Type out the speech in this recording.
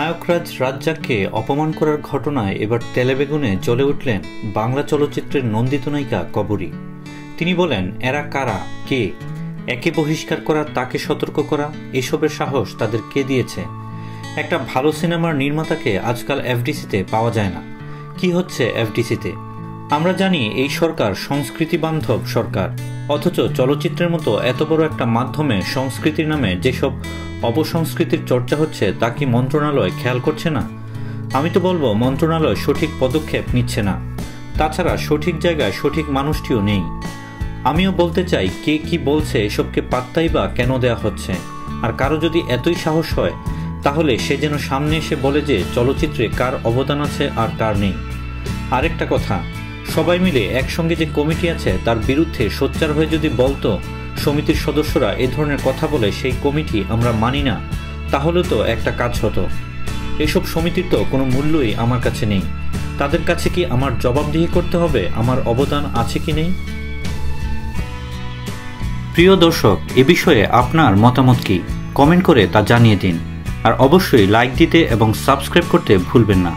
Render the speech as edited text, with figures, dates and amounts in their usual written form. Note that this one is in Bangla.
নায়করাজ রাজ্জাককে অপমান করার ঘটনায় এবার তেলেবেগুনে জ্বলে উঠলেন বাংলা চলচ্চিত্রের নন্দিত নায়িকা কবরী। তিনি বলেন, এরা কারা, কে, একে বহিষ্কার করা, তাকে সতর্ক করা, এসবের সাহস তাদের কে দিয়েছে? একটা ভালো সিনেমার নির্মাতাকে আজকাল এফডিসিতে পাওয়া যায় না। কি হচ্ছে এফডিসিতে? আমরা জানি এই সরকার সংস্কৃতি বান্ধব সরকার, অথচ চলচ্চিত্রের মতো এত বড় একটা মাধ্যমে সংস্কৃতির নামে যেসব অপসংস্কৃতির চর্চা হচ্ছে তা কি মন্ত্রণালয় খেয়াল করছে না? আমি তো বলবো মন্ত্রণালয় সঠিক পদক্ষেপ নিচ্ছে না। তাছাড়া সঠিক জায়গায় সঠিক মানুষটিও নেই। আমিও বলতে চাই, কে কি বলছে এসবকে পাত্তাই বা কেন দেওয়া হচ্ছে? আর কারো যদি এতই সাহস হয় তাহলে সে যেন সামনে এসে বলে যে চলচ্চিত্রে কার অবদান আছে আর কার নেই। আরেকটা কথা, সবাই মিলে একসঙ্গে যে কমিটি আছে তার বিরুদ্ধে সোচ্চার হয়ে যদি বলতো সমিতির সদস্যরা এ ধরনের কথা বলে সেই কমিটি আমরা মানি না, তাহলে তো একটা কাজ হতো। এসব সমিতির তো কোনো মূল্যই আমার কাছে নেই। তাদের কাছে কি আমার জবাবদিহি করতে হবে আমার অবদান আছে কি নেই? প্রিয় দর্শক, এ বিষয়ে আপনার মতামত কি? কমেন্ট করে তা জানিয়ে দিন। আর অবশ্যই লাইক দিতে এবং সাবস্ক্রাইব করতে ভুলবেন না।